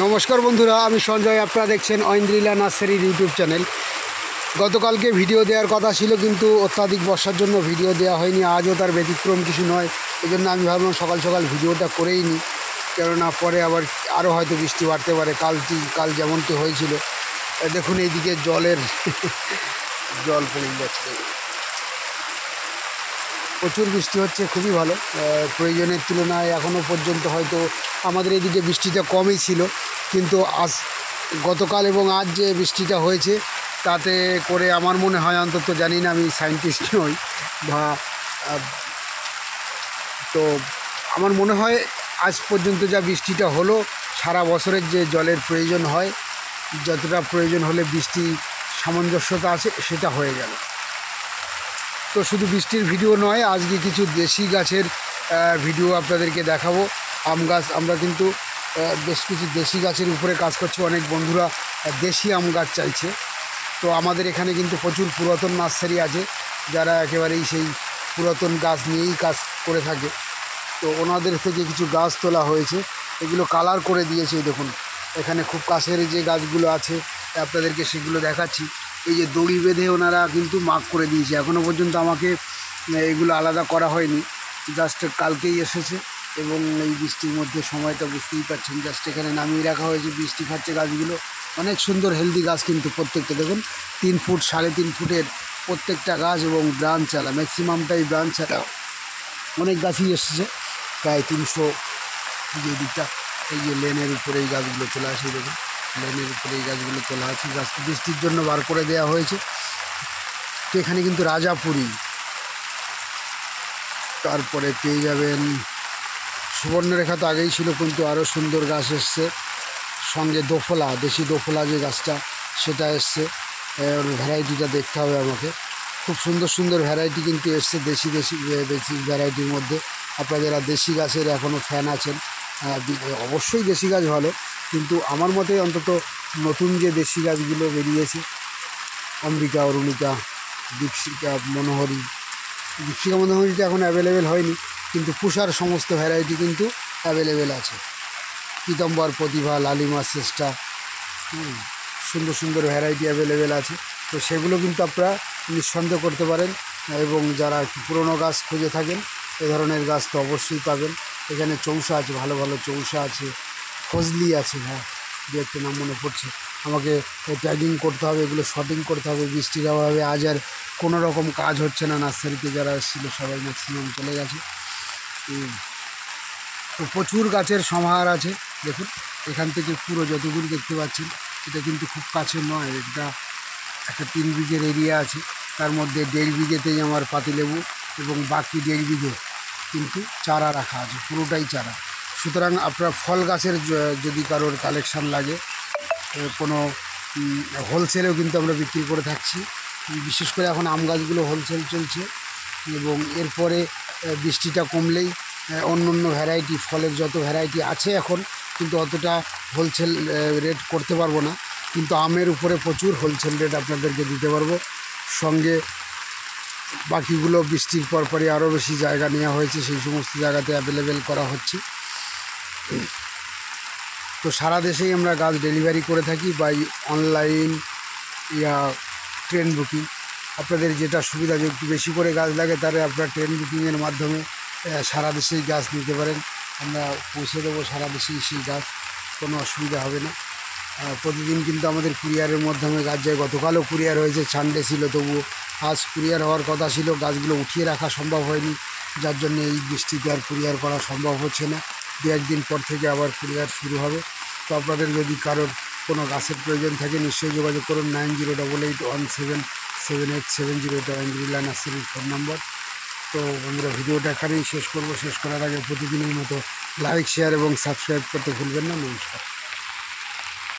নমস্কার বন্ধুরা, আমি সঞ্জয়। আপনারা দেখছেন ঐন্দ্রিলা নার্সারির ইউটিউব চ্যানেল। গতকালকে ভিডিও দেওয়ার কথা ছিল, কিন্তু অত্যাধিক বর্ষার জন্য ভিডিও দেওয়া হয়নি। আজও তার ব্যতিক্রম কিছু নয়। এই জন্য আমি ভাবলাম সকাল সকাল ভিডিওটা করেই নিই, কেননা পরে আবার আরও হয়তো বৃষ্টি বাড়তে পারে। কাল যেমনটি হয়েছিল, দেখুন এইদিকে জলের জল পড়ে যাচ্ছে। প্রচুর বৃষ্টি হচ্ছে, খুবই ভালো। প্রয়োজনের তুলনায় এখনও পর্যন্ত হয়তো আমাদের এদিকে বৃষ্টিটা কমই ছিল, কিন্তু গতকাল এবং আজ যে বৃষ্টিটা হয়েছে তাতে করে আমার মনে হয়, অন্তত জানি না, আমি সায়েন্টিস্ট নই বা তো আমার মনে হয় আজ পর্যন্ত যা বৃষ্টিটা হলো, সারা বছরের যে জলের প্রয়োজন হয়, যতটা প্রয়োজন হলে বৃষ্টি সামঞ্জস্যতা আছে, সেটা হয়ে গেল। তো শুধু বৃষ্টির ভিডিও নয়, আজকে কিছু দেশি গাছের ভিডিও আপনাদেরকে দেখাবো। আম গাছ, আমরা কিন্তু বেশ কিছু দেশি গাছের উপরে কাজ করছি। অনেক বন্ধুরা দেশি আম গাছ চাইছে। তো আমাদের এখানে কিন্তু প্রচুর পুরাতন নার্সারি আছে, যারা একেবারেই সেই পুরাতন গাছ নিয়েই কাজ করে থাকে। তো ওনাদের থেকে কিছু গাছ তোলা হয়েছে, এগুলো কালার করে দিয়েছে। দেখুন এখানে খুব কাছের যে গাছগুলো আছে আপনাদেরকে সেগুলো দেখাচ্ছি। এই যে দড়ি বেঁধে ওনারা কিন্তু মার্ক করে দিয়েছে। এখনও পর্যন্ত আমাকে এগুলো আলাদা করা হয়নি, জাস্ট কালকেই এসেছে। এবং এই বৃষ্টির মধ্যে সময়টা বুঝতেই পারছেন, জাস্ট এখানে নামিয়ে রাখা হয়েছে। বৃষ্টি খাচ্ছে গাছগুলো, অনেক সুন্দর হেলদি গাছ কিন্তু প্রত্যেকটা। দেখুন 3 ফুট 3.5 ফুটের প্রত্যেকটা গাছ, এবং ব্রাঞ্চ আলা, ম্যাক্সিমামটাই ব্রাঞ্চ আলা। অনেক গাছই এসেছে, প্রায় 300। যে দিকটা, এই যে লেনের উপরে এই গাছগুলো চলে আসে, দেখুন লেনের উপরে এই গাছগুলো তোলা আছে। গাছটি বৃষ্টির জন্য বার করে দেওয়া হয়েছে। তো এখানে কিন্তু রাজাপুরি, তারপরে পেয়ে যাবেন সুবর্ণরেখা, তো আগেই ছিল, কিন্তু আরও সুন্দর গাছ এসছে। সঙ্গে দোফলা, দেশি দোফলা যে গাছটা, সেটা এসছে। ভ্যারাইটিটা দেখতে হবে আমাকে। খুব সুন্দর সুন্দর ভ্যারাইটি কিন্তু এসছে, দেশি ভ্যারাইটির মধ্যে। আপনারা যারা দেশি গাছের এখনও ফ্যান আছেন, অবশ্যই দেশি গাছ ভালো, কিন্তু আমার মতে অন্তত নতুন যে দেশি গাছগুলো বেরিয়েছে, অম্বিকা, অরুণিকা, দীপশিকা, মনোহরি। দীপশিকা মনোহরিটা এখন অ্যাভেলেবেল হয়নি, কিন্তু পুষার সমস্ত ভ্যারাইটি কিন্তু অ্যাভেলেবেল আছে। পীতম্বর, প্রতিভা, লালিমা, চেষ্টা, সুন্দর সুন্দর ভ্যারাইটি অ্যাভেলেবেল আছে। তো সেগুলো কিন্তু আপনারা নিঃসন্দেহ করতে পারেন। এবং যারা একটু পুরোনো গাছ খুঁজে থাকেন, এ ধরনের গাছ তো অবশ্যই পাবেন। এখানে চৌষা আছে, ভালো ভালো চৌষা আছে, ফজলি আছে। হ্যাঁ, দু একটা নাম মনে পড়ছে। আমাকে ট্যাগিং করতে হবে, এগুলো শর্টিং করতে হবে। বৃষ্টির অভাবে আজ আর কোনো রকম কাজ হচ্ছে না নার্সারিতে। যারা এসেছিলো সবাই ম্যাক্সিমাম চলে গেছে। তো প্রচুর গাছের সমাহার আছে। দেখুন এখান থেকে পুরো যতদূর দেখতে পাচ্ছেন, এটা কিন্তু খুব কাছে নয়। এটা একটা 3 বিঘের এরিয়া আছে, তার মধ্যে 1.5 বিঘেতেই আমার পাতিলেবু, এবং বাকি 1.5 বিঘে কিন্তু চারা রাখা আছে, পুরোটাই চারা। সুতরাং আপনার ফল গাছের যদি কারোর কালেকশান লাগে, কোনো হোলসেলেও কিন্তু আমরা বিক্রি করে থাকছি। বিশেষ করে এখন আম গাছগুলো হোলসেল চলছে, এবং এরপরে বৃষ্টিটা কমলেই অন্য অন্য ভ্যারাইটি, ফলের যত ভ্যারাইটি আছে এখন, কিন্তু অতটা হোলসেল রেট করতে পারবো না। কিন্তু আমের উপরে প্রচুর হোলসেল রেট আপনাদেরকে দিতে পারবো। সঙ্গে বাকিগুলো বৃষ্টির পরপরই আরও বেশি জায়গা নেওয়া হয়েছে, সেই সমস্ত জায়গাতে অ্যাভেলেবেল করা হচ্ছে। তো সারা দেশেই আমরা গাছ ডেলিভারি করে থাকি, বাই অনলাইন ইয়া ট্রেন বুকিং। আপনাদের যেটা সুবিধা, যে একটু বেশি করে গাছ লাগে, তাহলে আপনার ট্রেন বুকিংয়ের মাধ্যমে সারা দেশেই গাছ নিতে পারেন। আমরা পৌঁছে দেবো সারা দেশেই সেই গাছ, কোনো অসুবিধা হবে না। প্রতিদিন কিন্তু আমাদের কুরিয়ারের মাধ্যমে গাছ যায়। গতকালও কুরিয়ার হয়েছে, সানডে ছিল, তবুও আজ কুরিয়ার হওয়ার কথা ছিল। গাছগুলো উঠিয়ে রাখা সম্ভব হয়নি, যার জন্য এই বৃষ্টিতে আর কুরিয়ার করা সম্ভব হচ্ছে না। 2-1 দিন পর থেকে আবার কুরিয়ার শুরু হবে। তো আপনাদের যদি কারোর কোনো গাছের প্রয়োজন থাকে, নিশ্চয়ই যোগাযোগ করুন। 9088177870, এটা ঐন্দ্রিলা নার্সারির ফোন নম্বর। তো আমরা ভিডিওটা এখানেই শেষ করব। শেষ করার আগে প্রতিদিনের মতো লাইক, শেয়ার এবং সাবস্ক্রাইব করতে ভুলবেন না। নমস্কার।